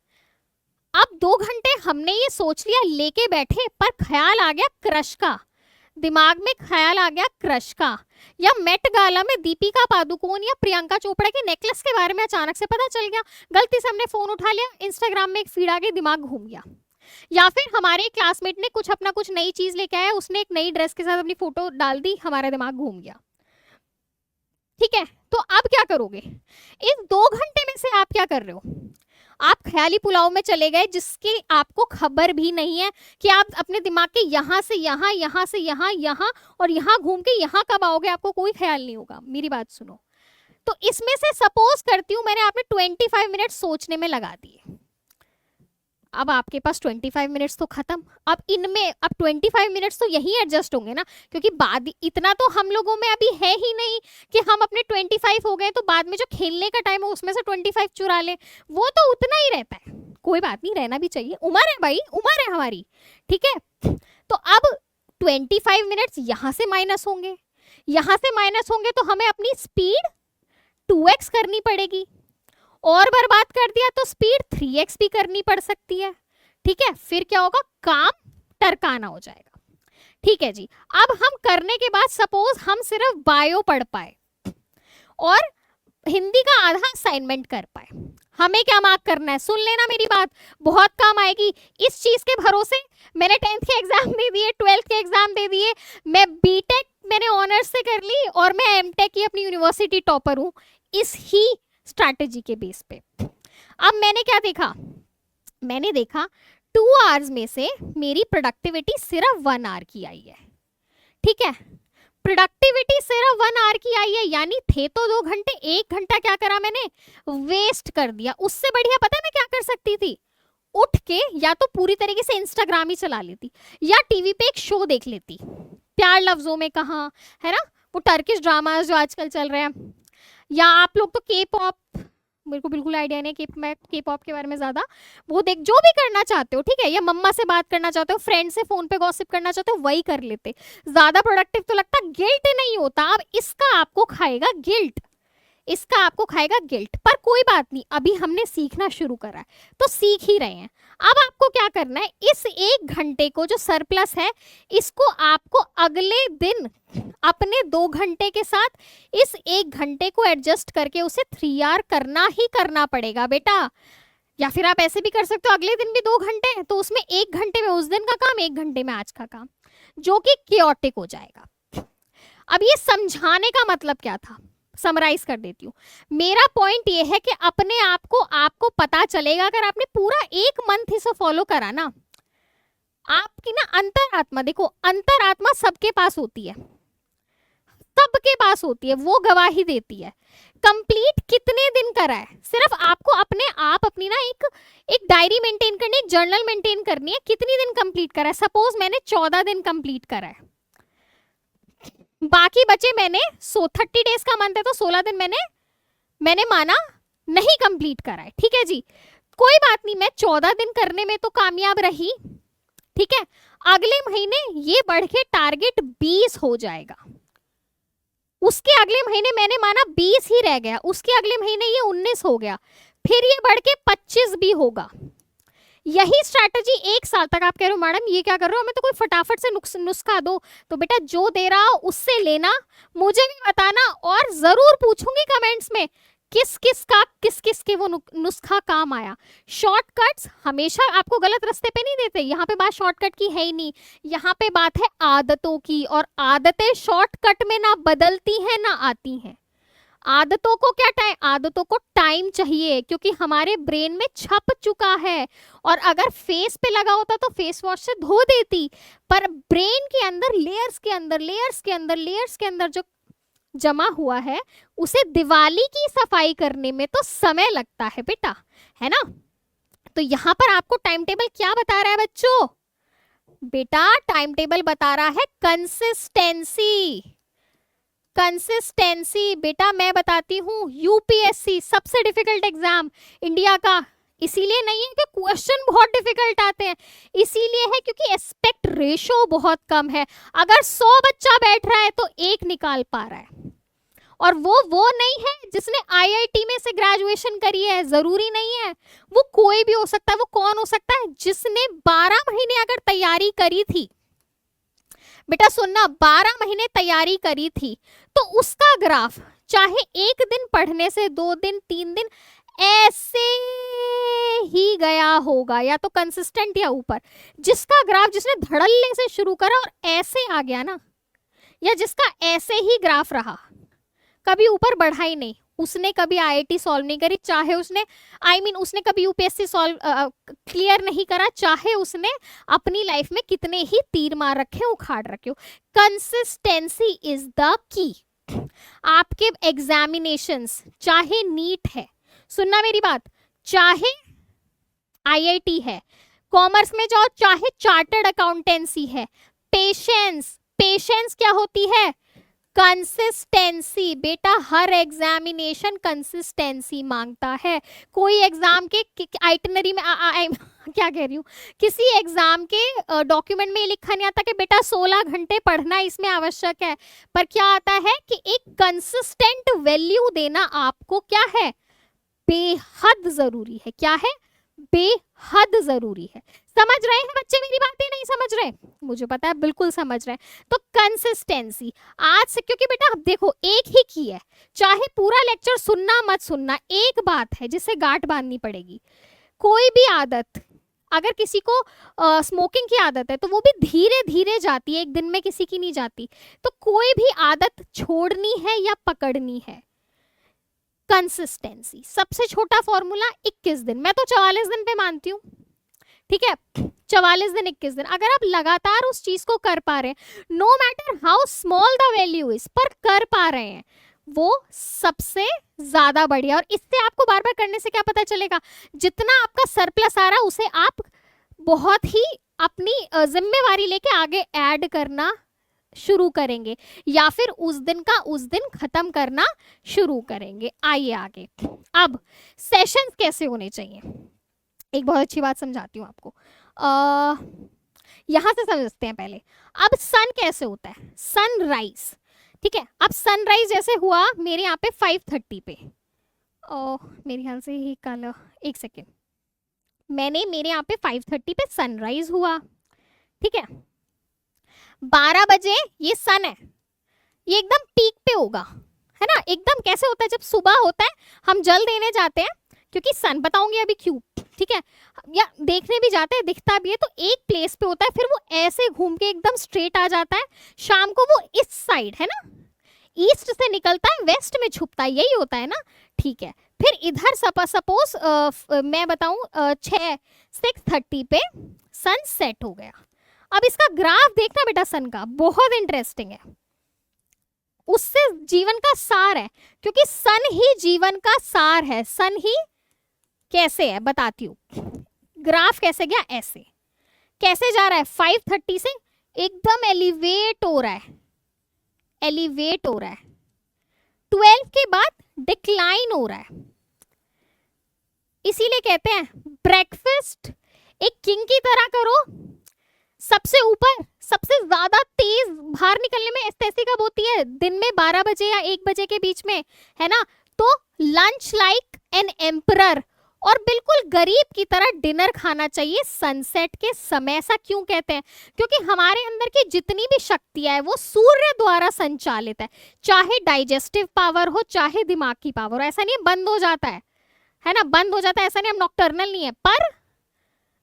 अब 2 घंटे हमने ये सोच लिया, लेके बैठे, पर ख्याल आ गया क्रश का, दिमाग में ख्याल आ गया क्रश का, या मेट गाला में दीपिका पादुकोण या प्रियंका चोपड़ा के नेकलेस के बारे में अचानक से पता चल गया, गलती से हमने फोन उठा लिया, इंस्टाग्राम में एक फीड आ गई, दिमाग घूम गया। या फिर हमारे क्लासमेट ने कुछ अपना कुछ नई चीज लेके आया, उसने एक नई ड्रेस के साथ अपनी फोटो डाल दी, हमारा दिमाग घूम गया। ठीक है, तो अब क्या करोगे, इस 2 घंटे में से आप क्या कर रहे हो, आप ख्याली पुलाव में चले गए, जिसकी आपको खबर भी नहीं है कि आप अपने दिमाग के यहाँ से यहाँ, यहाँ से यहाँ, यहाँ और यहाँ घूम के यहाँ कब आओगे, आपको कोई ख्याल नहीं होगा। मेरी बात सुनो, तो इसमें से सपोज करती हूँ मैंने आपने 25 मिनट सोचने में लगा दिए, अब आपके पास 25 मिनट्स तो खत्म। अब इनमें अब 25 मिनट्स तो यही एडजस्ट होंगे ना, क्योंकि बाद इतना तो हम लोगों में अभी है ही नहीं कि हम अपने 25 हो गए तो बाद में जो खेलने का टाइम है उसमें से 25 चुरा ले, वो तो उतना ही रहता है। कोई बात नहीं, रहना भी चाहिए, उम्र है भाई, उम्र है हमारी। ठीक है, तो अब 25 मिनट्स यहाँ से माइनस होंगे, यहाँ से माइनस होंगे, तो हमें अपनी स्पीड 2x करनी पड़ेगी, और बर्बाद कर दिया तो स्पीड 3x भी करनी पड़ सकती है। ठीक है, फिर क्या होगा, काम टरकाना हो जाएगा। ठीक है जी, अब हम करने के बाद सपोज हम सिर्फ बायो पढ़ पाए और हिंदी का आधा असाइनमेंट कर पाए, हमें क्या मार्क करना है, सुन लेना मेरी बात, बहुत काम आएगी इस चीज के भरोसे। मैंने 10th के एग्जाम दे दिए, 12th के एग्जाम दे दिए, मैं बीटेक मैंने ऑनर्स से कर ली, और मैं एमटेक की अपनी यूनिवर्सिटी टॉपर हूँ इस ही स्ट्रैटेजी के बेस पे। अब मैंने क्या देखा, मैंने देखा 2 आवर्स में से मेरी प्रोडक्टिविटी सिर्फ 1 आवर की आई है। ठीक है, प्रोडक्टिविटी सिर्फ 1 आवर की आई है, यानी थे तो 2 घंटे, 1 घंटा क्या करा मैंने, वेस्ट कर दिया। उससे बढ़िया पता है मैं क्या कर सकती थी, उठ के या तो पूरी तरीके से इंस्टाग्राम ही चला लेती, या टीवी पे एक शो देख लेती, प्यार लफ्जों में कहा, है ना, वो टर्किश ड्रामास जो आजकल चल रहे हैं, या आप लोग तो के पॉप, मेरे को बिल्कुल आइडिया नहीं, मैं के पॉप के बारे में ज्यादा, वो देख, जो भी करना चाहते हो, ठीक है, या मम्मा से बात करना चाहते हो, फ्रेंड से फोन पे गॉसिप करना चाहते हो, वही कर लेते, ज्यादा प्रोडक्टिव तो लगता, गिल्ट नहीं होता। अब इसका आपको खाएगा गिल्ट, इसका आपको खाएगा गिल्ट, पर कोई बात नहीं, अभी हमने सीखना शुरू करा है तो सीख ही रहे हैं। अब आपको क्या करना है, इस 1 घंटे को जो सरप्लस है, इसको आपको अगले दिन अपने 2 घंटे के साथ इस 1 घंटे को एडजस्ट करके उसे 3 आवर करना ही करना पड़ेगा बेटा। या फिर आप ऐसे भी कर सकते हो, अगले दिन भी 2 घंटे हैं तो उसमें 1 घंटे में उस दिन का काम, 1 घंटे में आज का काम, जो कि क्योटिक हो जाएगा। अब ये समझाने का मतलब क्या था, समराइज कर देती हूँ। मेरा पॉइंट ये है कि अपने आप को आपको पता चलेगा, अगर आपने पूरा 1 मंथ इसे फॉलो करा ना, आपकी ना अंतरात्मा, देखो अंतरात्मा सबके पास होती है, सबके पास होती है, वो गवाही देती है। कंप्लीट कितने दिन करा है, सिर्फ आपको अपने आप अपनी ना एक डायरी मेंटेन करनी, एक जर्नल मेंटेन करनी है, कितनी दिन कंप्लीट करा है। सपोज मैंने 14 दिन कंप्लीट करा है, बाकी बचे मैंने 30 डेज का मंथ है तो 16 दिन मैंने माना नहीं कंप्लीट करा है, ठीक है जी, कोई बात नहीं, मैं 14 दिन करने में तो कामयाब रही, ठीक है। अगले महीने ये बढ़ के टारगेट 20 हो जाएगा, उसके अगले महीने मैंने माना 20 ही रह गया, उसके अगले महीने ये 19 हो गया, फिर ये बढ़ के 25 भी होगा। यही स्ट्रैटेजी 1 साल तक। आप कह रहे हो मैडम ये क्या कर रहे हो, हमें तो कोई फटाफट से नुस्खा दो, तो बेटा जो दे रहा हो उससे लेना, मुझे भी बताना, और जरूर पूछूंगी कमेंट्स में किस किस के वो नुस्खा काम आया। शॉर्टकट्स हमेशा आपको गलत रास्ते पे नहीं देते, यहाँ पे बात शॉर्टकट की है ही नहीं, यहाँ पे बात है आदतों की, और आदतें शॉर्टकट में ना बदलती हैं ना आती हैं। आदतों को क्या टाइम, आदतों को टाइम चाहिए, क्योंकि हमारे ब्रेन में छप चुका है, और अगर फेस पे लगा होता तो फेस वॉश से धो देती, पर ब्रेन के अंदर लेयर्स के अंदर जो जमा हुआ है, उसे दिवाली की सफाई करने में तो समय लगता है बेटा, है ना। तो यहाँ पर आपको टाइम टेबल क्या बता रहा है बच्चों, बेटा टाइम टेबल बता रहा है कंसिस्टेंसी। बेटा मैं बताती हूँ, यूपीएससी सबसे डिफिकल्ट एग्जाम इंडिया का, इसीलिए नहीं है कि क्वेश्चन बहुत डिफिकल्ट आते हैं, इसीलिए है क्योंकि एस्पेक्ट रेशो बहुत कम है। अगर 100 बच्चा बैठ रहा है तो 1 निकाल पा रहा है, और वो नहीं है जिसने आईआईटी में से ग्रेजुएशन करी है, जरूरी नहीं है, वो कोई भी हो सकता है। वो कौन हो सकता है, जिसने 12 महीने अगर तैयारी करी थी, बेटा सुनना, 12 महीने तैयारी करी थी, तो उसका ग्राफ चाहे 1 दिन पढ़ने से 2 दिन 3 दिन ऐसे ही गया होगा, या तो कंसिस्टेंट या ऊपर। जिसका ग्राफ, जिसने धड़ल्ले से शुरू करा और ऐसे आ गया ना, या जिसका ऐसे ही ग्राफ रहा, कभी ऊपर बढ़ा ही नहीं, उसने कभी आईआईटी सॉल्व नहीं करी, चाहे उसने उसने कभी यूपीएससी सॉल्व क्लियर नहीं करा, चाहे उसने अपनी लाइफ में कितने ही तीर मार रखे, उखाड़ रखे हो। Consistency is the key. आपके एग्जामिनेशंस, चाहे नीट है, सुनना मेरी बात, चाहे आईआईटी है, कॉमर्स में जाओ, चाहे चार्टर्ड अकाउंटेंसी है, पेशेंस क्या होती है, कंसिस्टेंसी। बेटा हर एग्जामिनेशन कंसिस्टेंसी मांगता है। कोई एग्जाम के आइटनरी में क्या कह रही हूँ, किसी एग्जाम के डॉक्यूमेंट में लिखा नहीं आता कि बेटा 16 घंटे पढ़ना इसमें आवश्यक है, पर क्या आता है कि एक कंसिस्टेंट वैल्यू देना आपको क्या है, बेहद जरूरी है। क्या है, बेहद जरूरी है। समझ रहे हैं बच्चे मेरी बातें, नहीं समझ रहे, मुझे पता है बिल्कुल समझ रहे हैं। तो कंसिस्टेंसी आज से, क्योंकि बेटा अब देखो एक ही की है, चाहे पूरा लेक्चर सुनना मत सुनना, एक बात है जिससे गांठ बांधनी पड़ेगी। कोई भी आदत, अगर किसी को स्मोकिंग की आदत है तो वो भी धीरे धीरे जाती है, एक दिन में किसी की नहीं जाती। तो कोई भी आदत छोड़नी है या पकड़नी है, कंसिस्टेंसी। सबसे छोटा फॉर्मूला 21 दिन, मैं तो 44 दिन पे मानती हूँ। ठीक है, 44 दिन 21 दिन, अगर आप लगातार उस चीज को कर पा रहे हैं, no matter how small the value is, पर कर पा रहे हैं, वो सबसे ज्यादा बढ़िया। और इससे आपको बार बार करने से क्या पता चलेगा, जितना आपका सरप्लस आ रहा है उसे आप बहुत ही अपनी जिम्मेवारी लेके आगे ऐड करना शुरू करेंगे, या फिर उस दिन का उस दिन खत्म करना शुरू करेंगे। आइए आगे, अब सेशंस कैसे होने चाहिए, एक बहुत अच्छी बात समझाती हूँ आपको। यहां से समझते हैं पहले। अब सन कैसे होता है, सनराइज, ठीक है। अब सनराइज जैसे हुआ मेरे यहाँ पे 5:30 पे, मेरे ख्याल से ही कल, एक सेकेंड, मेरे यहाँ पे 5:30 पे सनराइज हुआ, ठीक है। 12 बजे ये सन है, ये एकदम पीक पे होगा, है ना। एकदम कैसे होता है, जब सुबह होता है हम जल देने जाते हैं, क्योंकि सन बताऊंगी अभी क्यों, ठीक है, या देखने भी जाते हैं, दिखता भी है, तो एक प्लेस पे होता है, फिर वो ऐसे घूम के एकदम स्ट्रेट आ जाता है, शाम को वो इस साइड, है ना, ईस्ट से निकलता है, वेस्ट में छुपता है, यही होता है ना, ठीक है। फिर इधर सपोज मैं बताऊं 6:30 पे सन सेट हो गया। अब इसका ग्राफ देखना बेटा सन का, बहुत इंटरेस्टिंग है, उससे जीवन का सार है, क्योंकि सन ही जीवन का सार है। सन ही कैसे है बताती हूँ, ग्राफ कैसे गया, ऐसे कैसे जा रहा है, 5:30 से एकदम एलिवेट हो रहा है, एलिवेट हो रहा है, 12 के बाद डिक्लाइन हो रहा है। इसीलिए कहते हैं ब्रेकफास्ट एक किंग की तरह करो, सबसे ऊपर, सबसे ज्यादा तेज बाहर निकलने में एस्थेसी कब होती है, दिन में 12 बजे या 1 बजे के बीच में, है ना। तो लंच लाइक एन एम्परर, और बिल्कुल गरीब की तरह डिनर खाना चाहिए सनसेट के समय। ऐसा क्यों कहते हैं, क्योंकि हमारे अंदर की जितनी भी शक्तियां है वो सूर्य द्वारा संचालित है, चाहे डाइजेस्टिव पावर हो चाहे दिमाग की पावर हो। ऐसा नहीं है बंद हो जाता है ना, बंद हो जाता है, ऐसा नहीं, हम नॉकटर्नल नहीं है, पर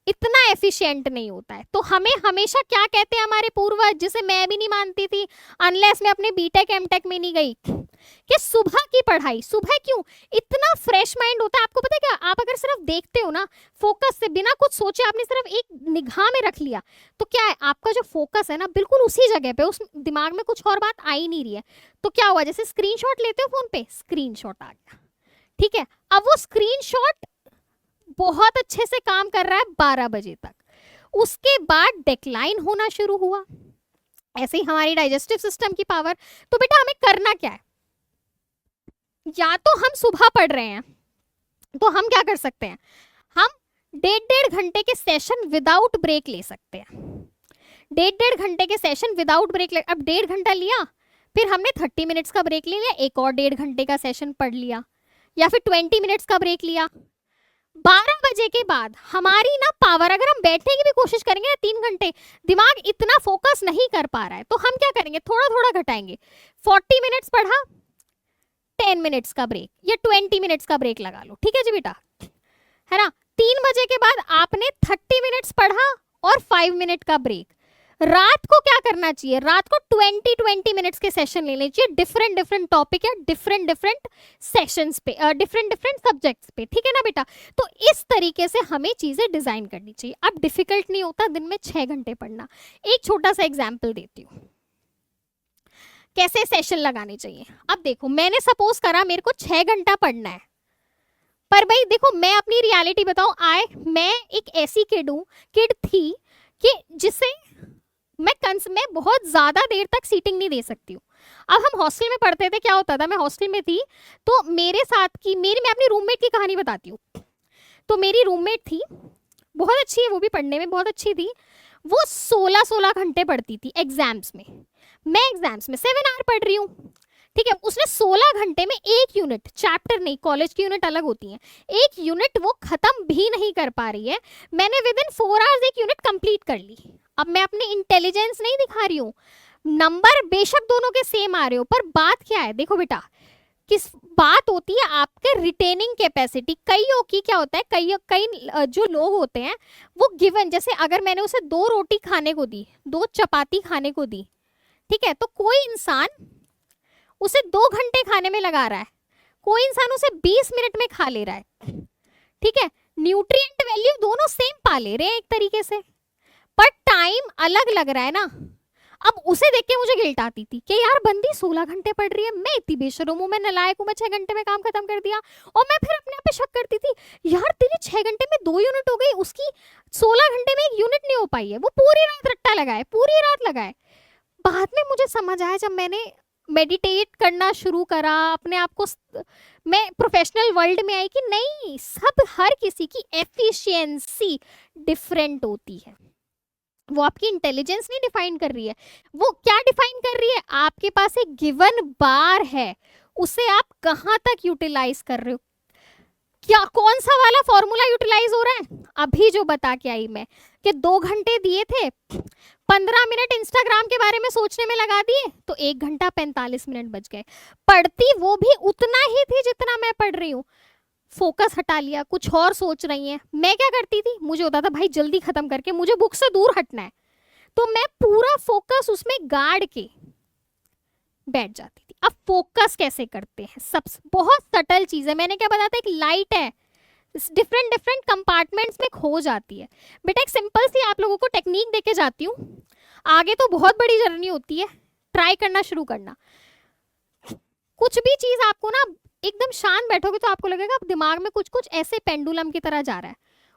इतना एफिशिएंट नहीं होता है। तो हमें हमेशा क्या कहते हैं हमारे पूर्वज, जिसे मैं भी नहीं मानती थी अनलेस मैं अपने बीटेक एमटेक में नहीं गई, कि सुबह की पढ़ाई, सुबह क्यों, इतना फ्रेश माइंड होता है। आपको पता है क्या, आप अगर सिर्फ देखते हो ना, फोकस से, बिना कुछ सोचे आपने सिर्फ एक निगाह में रख लिया, तो क्या है, आपका जो फोकस है ना बिल्कुल उसी जगह पे, उस दिमाग में कुछ और बात आ ही नहीं रही है। तो क्या हुआ, जैसे स्क्रीनशॉट लेते हो फोन पे, स्क्रीनशॉट आ गया, ठीक है। अब वो स्क्रीनशॉट बहुत अच्छे से काम कर रहा है 12 बजे तक, उसके बाद डिक्लाइन होना शुरू हुआ। ऐसे ही हमारी डाइजेस्टिव सिस्टम की पावर। तो बेटा हमें करना क्या है, या तो हम सुबह पढ़ रहे हैं तो हम क्या कर सकते हैं, हम 1.5 घंटे के सेशन विदाउट ब्रेक ले सकते हैं। 1.5 घंटे के सेशन विदाउट ब्रेक ले, अब 1.5 घंटा लिया, फिर हमने 30 मिनट्स का ब्रेक ले लिया, एक और 1.5 घंटे का सेशन पढ़ लिया, या फिर 20 मिनट्स का ब्रेक लिया। 12 बजे के बाद हमारी ना पावर, अगर हम बैठने की भी कोशिश करेंगे ना 3 घंटे, दिमाग इतना फोकस नहीं कर पा रहा है, तो हम क्या करेंगे, थोड़ा थोड़ा घटाएंगे। 40 मिनट्स पढ़ा, 10 मिनट्स का ब्रेक, या 20 मिनट्स का ब्रेक लगा लो, ठीक है जी बेटा, है ना। 3 बजे के बाद आपने 30 मिनट्स पढ़ा और 5 मिनट का ब्रेक। रात को क्या करना चाहिए, रात को 20 मिनट्स के सेशन लेने चाहिए, डिफरेंट टॉपिक या डिफरेंट सेशंस पे, डिफरेंट सब्जेक्ट्स पे, ठीक है ना बेटा। तो इस तरीके से हमें चीजें डिजाइन करनी चाहिए। अब डिफिकल्ट नहीं होता दिन में 6 घंटे पढ़ना। एक छोटा सा एग्जाम्पल देती हूँ कैसे सेशन लगाने चाहिए। अब देखो, मैंने सपोज करा मेरे को 6 घंटा पढ़ना है, पर भाई देखो मैं अपनी रियलिटी बताऊं, मैं एक ऐसी किड थी कि जिसे मैं बहुत ज्यादा देर तक सीटिंग नहीं दे सकती हूँ। अब हम हॉस्टल में पढ़ते थे, क्या होता था, मैं हॉस्टल में थी तो मेरे साथ की मैं अपनी रूममेट की कहानी बताती हूँ। तो मेरी रूममेट थी, बहुत अच्छी है, वो भी पढ़ने में बहुत अच्छी थी। वो 16 घंटे पढ़ती थी एग्जाम्स में, मैं एग्जाम्स में 7 आवर पढ़ रही हूँ, ठीक है। उसने 16 घंटे में एक यूनिट, चैप्टर नहीं, कॉलेज की यूनिट अलग होती है, एक यूनिट वो खत्म भी नहीं कर पा रही है। मैंने विद इन 4 आवर्स एक यूनिट कंप्लीट कर ली। अब मैं अपनी इंटेलिजेंस नहीं दिखा रही हूँ, नंबर बेशक दोनों के सेम आ रहे हो, पर बात क्या है, देखो बेटा, किस बात होती है आपके रिटेनिंग कैपेसिटी। कईयों की क्या होता है, कई जो लोग होते हैं वो गिवन, जैसे अगर मैंने उसे 2 रोटी खाने को दी, 2 चपाती खाने को दी, ठीक है, तो कोई इंसान उसे 2 घंटे खाने में लगा रहा है, कोई इंसान उसे 20 मिनट में खा ले रहा है, ठीक है। न्यूट्रिएंट वैल्यू दोनों सेम पा ले रहे हैं एक तरीके से, पर टाइम अलग लग रहा है ना। अब उसे देख के मुझे गिल्ट आती थी कि यार बंदी 16 घंटे पढ़ रही है, मैं इतनी बेशर्म हूं, मैं नालायक हूं, मैं 6 घंटे में काम खत्म कर दिया। और मैं फिर अपने आप पे शक करती थी, यार तेरी 6 घंटे में 2 यूनिट हो गई, उसकी 16 घंटे में 1 यूनिट नहीं हो पाई है, वो पूरी रात रट्टा लगाए, पूरी रात लगाए। बाद में मुझे समझ आया जब मैंने मेडिटेट करना शुरू करा, अपने आप को मैं प्रोफेशनल वर्ल्ड में आई कि नहीं, सब हर किसी की एफिशिएंसी डिफरेंट होती है। वो आपकी इंटेलिजेंस नहीं डिफाइन कर रही है, वो क्या डिफाइन कर रही है, आपके पास एक गिवन बार है, उसे आप कहाँ तक यूटिलाइज कर रहे हो, क्या कौन सा वाला फॉर्मूला यूटिलाइज हो रहा है। अभी जो बता के आई मैं कि 2 घंटे दिए थे, 15 मिनट इंस्टाग्राम के बारे में सोचने में लगा दिए, तो 1 घंटा 45 मिनट बच गए। पढ़ती वो भी उतना ही थी जितना मैं पढ़ रही हूँ, फोकस हटा लिया, कुछ और सोच रही हैं। मैं क्या करती थी, मुझे होता था भाई जल्दी खत्म करके मुझे बुक से दूर हटना है, तो मैं पूरा फोकस उसमें गाड़ के बैठ जाती थी। अब फोकस कैसे करते हैं, सब बहुत सटल चीज है। मैंने क्या बताया था, एक लाइट है, डिफरेंट डिफरेंट कंपार्टमेंट्स में खो जाती है। बेटा एक सिंपल सी आप लोगों को टेक्निक देके जाती हूँ, आगे तो बहुत बड़ी जर्नी होती है, ट्राई करना शुरू करना। कुछ भी चीज आपको ना एकदम शांत बैठोगे तो आपको लगेगा दिमाग में कुछ कुछ ऐसे पेंडुलम की तरह जा रहा है,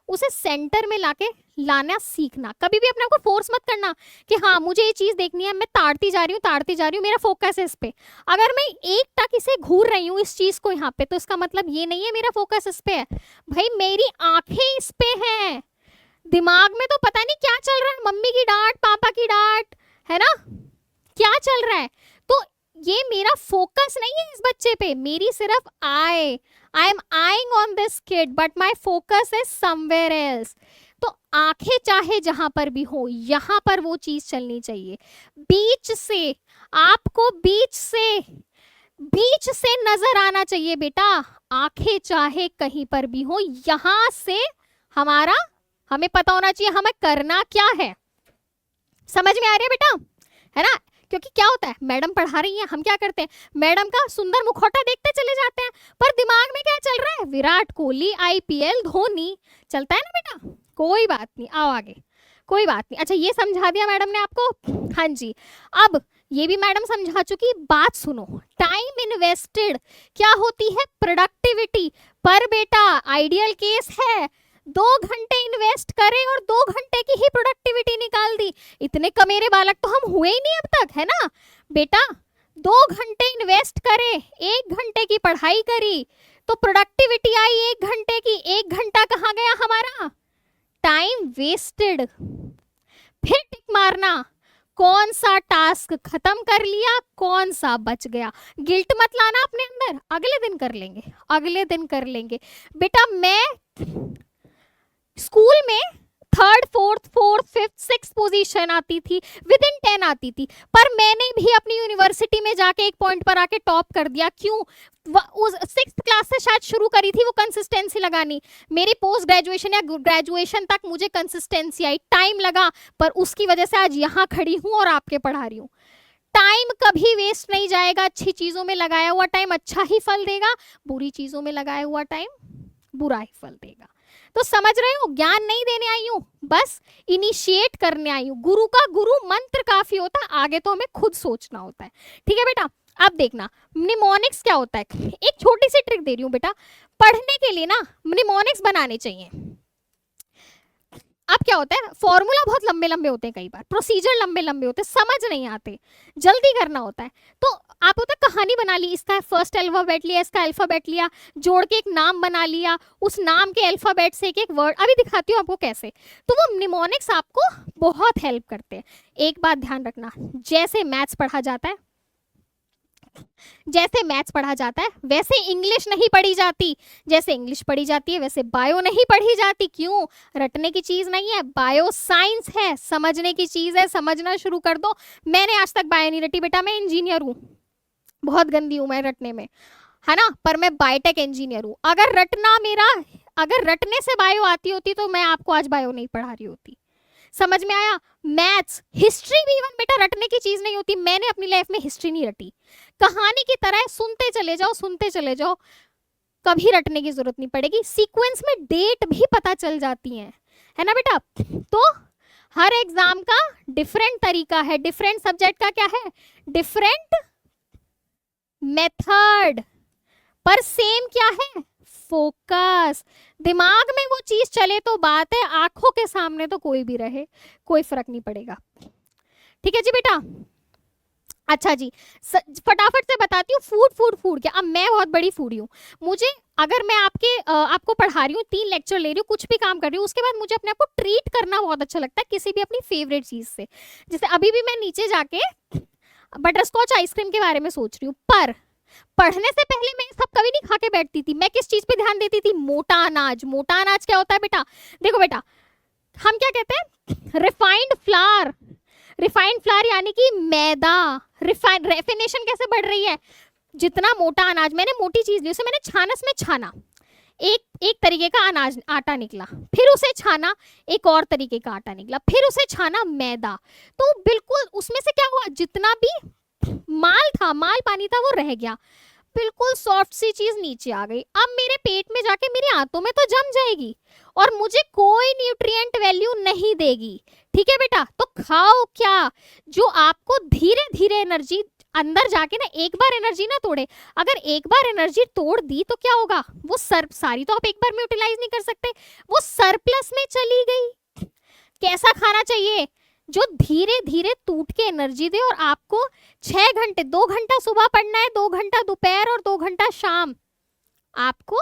उसे सेंटर में लाके लाना सीखना। कभी भी अपने आप को फोर्स मत करना कि हाँ मुझे ये चीज देखनी है, मैं ताड़ती जा रही हूँ, मेरा फोकस है इस पे। अगर मैं एक टक इसे घूर रही हूँ इस चीज को यहाँ पे, तो इसका मतलब ये नहीं है मेरा फोकस इस पे है। भाई मेरी आंखें इस पे हैं, दिमाग में तो पता नहीं क्या चल रहा है, मम्मी की डांट, पापा की डांट, है ना, क्या चल रहा है। तो ये मेरा फोकस नहीं है इस बच्चे पे, मेरी सिर्फ I am eyeing on this kid, but my focus is somewhere else. तो आंखें चाहे जहां पर भी हो, यहां पर वो चीज चलनी चाहिए। बीच से आपको बीच से नजर आना चाहिए बेटा, आंखें चाहे कहीं पर भी हो, यहां से हमें पता होना चाहिए हमें करना क्या है। समझ में आ रही है बेटा, है ना। क्योंकि क्या होता है, मैडम पढ़ा रही हैं, हम क्या करते हैं, मैडम का सुंदर मुखौटा देखते चले जाते हैं, पर दिमाग में क्या चल रहा है, विराट कोहली, आईपीएल, धोनी चलता है ना बेटा। कोई बात नहीं, आओ आगे, कोई बात नहीं। अच्छा ये समझा दिया मैडम ने आपको, हाँ जी। अब ये भी मैडम समझा चुकी, बात सुनो। टाइम इन्वेस्टेड क्या होती है, प्रोडक्टिविटी। पर बेटा आइडियल केस है 2 घंटे इन्वेस्ट करें और 2 घंटे की ही प्रोडक्टिविटी निकाल दी। इतने कमेरे बालक तो हम हुए ही नहीं अब तक, है ना बेटा। 2 घंटे इन्वेस्ट करें, 1 घंटे की पढ़ाई करी, तो प्रोडक्टिविटी आई 1 घंटे की। 1 घंटा कहाँ गया हमारा, टाइम वेस्टेड। फिर टिक मारना, कौन सा टास्क खत्म कर लिया, कौन सा बच गया। गिल्ट मत लाना अपने अंदर, अगले दिन कर लेंगे, अगले दिन कर लेंगे। बेटा मैं स्कूल में 3rd 4th 4th 5th 6th position आती थी, विद इन 10 आती थी, पर मैंने भी अपनी यूनिवर्सिटी में जाके एक पॉइंट पर आके टॉप कर दिया। क्यों, उस 6th क्लास से शायद शुरू करी थी वो कंसिस्टेंसी लगानी। मेरी पोस्ट ग्रेजुएशन या ग्रेजुएशन तक मुझे कंसिस्टेंसी आई, टाइम लगा, पर उसकी वजह से आज यहाँ खड़ी हूँ और आपके पढ़ा रही हूँ। टाइम कभी वेस्ट नहीं जाएगा, अच्छी चीजों में लगाया हुआ टाइम अच्छा ही फल देगा, बुरी चीजों में लगाया हुआ टाइम बुरा ही फल देगा। तो समझ रहे हो, ज्ञान नहीं देने आई हूं, बस इनिशिएट करने आई हूं। गुरु का गुरु मंत्र काफी होता है, आगे तो हमें खुद सोचना होता है। ठीक है बेटा, अब देखना निमोनिक्स क्या होता है। एक छोटी सी ट्रिक दे रही हूं बेटा, पढ़ने के लिए ना निमोनिक्स बनाने चाहिए। अब क्या होता है, फॉर्मूला बहुत लंबे लंबे होते हैं, कई बार प्रोसीजर लंबे लंबे होते हैं, समझ नहीं आते, जल्दी करना होता है। तो आप होता है कहानी बना ली, इसका फर्स्ट अल्फाबेट लिया, इसका अल्फाबेट लिया, जोड़ के एक नाम बना लिया, उस नाम के अल्फाबेट से एक एक वर्ड। अभी दिखाती हूँ आपको कैसे। तो वो निमोनिक्स आपको बहुत हेल्प करते हैं। एक बात ध्यान रखना, जैसे मैथ्स पढ़ा जाता है वैसे इंग्लिश नहीं पढ़ी जाती। जैसे इंग्लिश पढ़ी जाती है वैसे बायो नहीं पढ़ी जाती। क्यों, रटने की चीज नहीं है, बायो साइंस है, समझने की चीज है, समझना शुरू कर दो। मैंने आज तक बायो नहीं रटी बेटा, मैं इंजीनियर हूँ, बहुत गंदी हूं मैं रटने में, है ना, पर मैं बायोटेक इंजीनियर हूँ। अगर रटने से बायो आती होती तो मैं आपको आज बायो नहीं पढ़ा रही होती। समझ में आया। मैथ्स, हिस्ट्री भी इवन बेटा रटने की चीज नहीं होती। मैंने अपनी लाइफ में हिस्ट्री नहीं रटी, कहानी की तरह सुनते चले जाओ, सुनते चले जाओ। कभी रटने की जरूरत नहीं पड़ेगी, सीक्वेंस में डेट भी पता चल जाती है ना बेटा। तो हर एग्जाम का डिफरेंट तरीका है, डिफरेंट सब्जेक्ट का क्या है, डिफरेंट मेथड, पर सेम क्या है, फोकस। दिमाग में वो चीज चले तो बात है, आंखों के सामने तो कोई भी रहे कोई फर्क नहीं पड़ेगा। ठीक है जी बेटा। अच्छा जी, फटाफट से बताती हूँ फूड फूड फूड क्या। अब मैं बहुत बड़ी फूडी हूँ, मुझे अगर मैं आपको पढ़ा रही हूँ, 3 लेक्चर ले रही हूँ, कुछ भी काम कर रही हूँ, उसके बाद मुझे अपने आप को ट्रीट करना बहुत अच्छा लगता है किसी भी अपनी फेवरेट चीज से। जैसे अभी भी मैं नीचे जाके बटर स्कॉच आइसक्रीम के बारे में सोच रही हूँ, पर पढ़ने से पहले मैं सब कभी नहीं खा के बैठती थी। मैं किस चीज पे ध्यान देती थी, मोटा अनाज। मोटा अनाज क्या होता है बेटा, देखो बेटा, हम क्या कहते हैं, रिफाइंड फ्लावर। रिफाइंड फ्लावर यानी कि मैदा। रेफिनेशन कैसे बढ़ रही है, जितना मोटा अनाज, मैंने मोटी चीज ली, उसे मैंने छानस में छाना, एक तरीके का अनाज आटा निकला, फिर उसे छाना, एक और तरीके का आटा निकला, फिर उसे छाना, मैदा। तो बिल्कुल उसमें से क्या हुआ, जितना भी माल था, माल पानी था, वो रह गया, बिल्कुल सॉफ्ट सी चीज नीचे आ गई। अब मेरे पेट में जाके मेरी आंतों में तो जम जाएगी और मुझे कोई न्यूट्रिएंट वैल्यू नहीं देगी। ठीक है बेटा, तो खाओ क्या, जो आपको धीरे धीरे एनर्जी अंदर जाके ना, एक बार एनर्जी ना तोड़े। अगर एक बार एनर्जी तोड़ दी तो क्या होगा, वो सारी तो आप एक बार में यूटिलाइज नहीं कर सकते, वो सरप्लस में चली गई। कैसा खाना चाहिए, जो धीरे धीरे टूट के एनर्जी दे, और आपको 6 घंटे, 2 घंटा सुबह पढ़ना है, 2 घंटा दोपहर और 2 घंटा शाम, आपको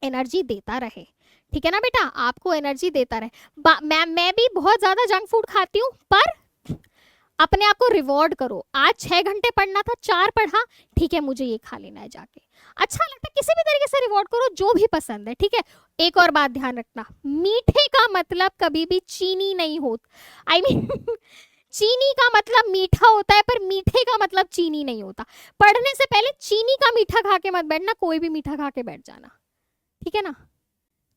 एनर्जी देता रहे। ठीक है ना बेटा, आपको एनर्जी देता रहे। मैं भी बहुत ज्यादा जंक फूड खाती हूँ, पर अपने आप को रिवॉर्ड करो। आज 6 घंटे पढ़ना था, 4 पढ़ा, ठीक है, मुझे ये खा लेना है जाके, अच्छा लगता है, किसी भी तरीके से रिवॉर्ड करो, जो भी पसंद है। ठीक है, एक और बात ध्यान रखना, मीठे का मतलब कभी भी चीनी नहीं होता। आई मीन चीनी का मतलब मीठा होता है, पर मीठे का मतलब चीनी नहीं होता। पढ़ने से पहले चीनी का मीठा खा के मत बैठना, कोई भी मीठा खा के बैठ जाना। ठीक है ना,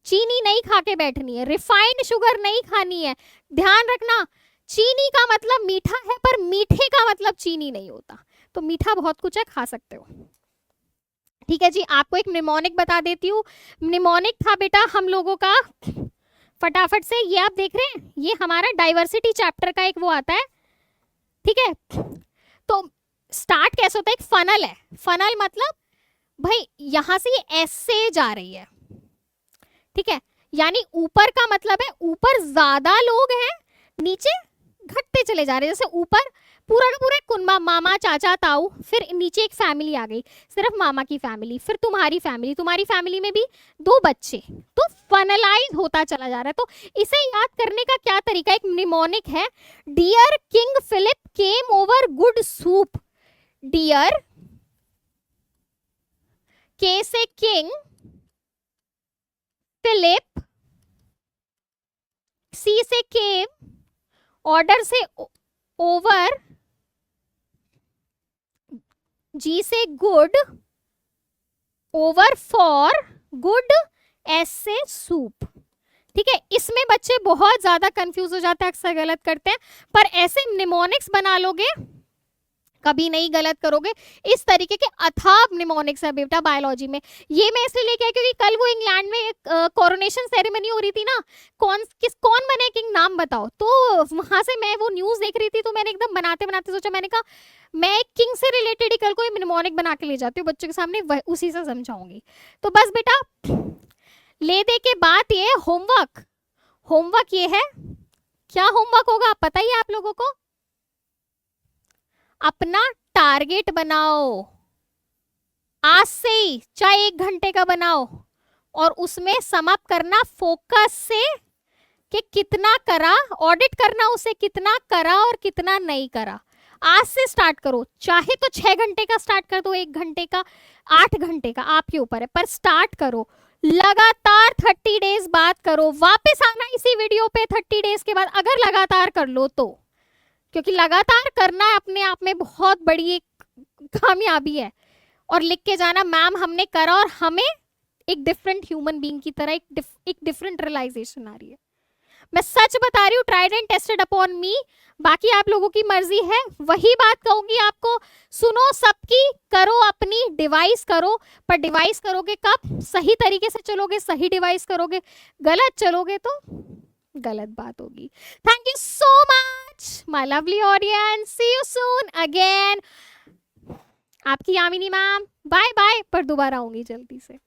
चीनी नहीं खा के बैठनी है, रिफाइंड शुगर नहीं खानी है। ध्यान रखना, चीनी का मतलब मीठा है, पर मीठे का मतलब चीनी नहीं होता। तो मीठा बहुत कुछ है, खा सकते हो। ठीक है जी, आपको एक निमोनिक बता देती हूँ। निमोनिक था बेटा हम लोगों का, फटाफट से, ये आप देख रहे हैं, ये हमारा डाइवर्सिटी चैप्टर का एक वो आता है। ठीक है, तो स्टार्ट कैसे होता है, एक फनल है। फनल मतलब भाई यहां से ये ऐसे जा रही है। ठीक है, यानी ऊपर का मतलब है ऊपर ज्यादा लोग हैं, नीचे घटते चले जा रहे हैं। जैसे ऊपर पूरा का पूरा कुनबा, मामा चाचा ताऊ, फिर नीचे एक फैमिली आ गई, सिर्फ मामा की फैमिली, फिर तुम्हारी फैमिली, तुम्हारी फैमिली में भी 2 बच्चे, तो फनलाइज होता चला जा रहा है। तो इसे याद करने का क्या तरीका, एक निमोनिक है, dear king Philip came over good soup. Dear, के से किंग, फिलिप, सी से केम, ऑर्डर से ओवर, जी से good, over for, good, S से सूप। ठीक है, इसमें बच्चे बहुत ज्यादा कंफ्यूज हो जाते हैं, अक्सर गलत करते हैं, पर ऐसे निमोनिक्स बना लोगे, कभी नहीं गलत करोगे। इस तरीके के अथाह निमोनिक्स है बेटा बायोलॉजी में। ये मैं इसलिए लेके आई क्योंकि कल वो इंग्लैंड में एक कोरोनेशन सेरेमनी हो रही थी ना, कौन बने किंग, नाम बताओ। तो वहां से मैं वो न्यूज देख रही थी, तो मैंने एकदम बनाते बनाते सोचा, मैंने कहा मैं एक किंग से रिलेटेड ही कल को निमोनिक बना के ले जाती हूँ बच्चों के सामने, उसी से समझाऊंगी। तो बस बेटा ले दे के बात ये, होमवर्क, होमवर्क ये है, क्या होमवर्क होगा पता ही है आप लोगों को, अपना टारगेट बनाओ, आज से ही, चाहे 1 घंटे का बनाओ, और उसमें समाप्त करना फोकस से कि कितना करा, ऑडिट करना उसे, कितना करा और कितना नहीं करा। आज से स्टार्ट करो, चाहे तो 6 घंटे का स्टार्ट कर दो, 1 घंटे का, 8 घंटे का, आपके ऊपर है, पर स्टार्ट करो। लगातार 30 डेज बात करो, वापस आना इसी वीडियो पे 30 डेज के बाद, अगर लगातार कर लो तो, क्योंकि लगातार करना अपने आप में बहुत बड़ी एक कामयाबी है। और लिख के जाना, मैम हमने करा और हमें एक डिफरेंट ह्यूमन बीइंग की तरह एक डिफरेंट रियलाइजेशन आ रही है। मैं सच बता रही हूँ, ट्राइड एंड टेस्टेड अपॉन मी। बाकी आप लोगों की मर्जी है, वही बात कहूंगी आपको, सुनो सबकी, करो अपनी, डिवाइस करो, पर डिवाइस करोगे कब? सही तरीके से चलोगे, सही डिवाइस करोगे, गलत चलोगे तो गलत बात होगी। Thank you so much my lovely audience, see you soon again. आपकी यामिनी मैम बाय बाय, पर दोबारा आऊंगी जल्दी से।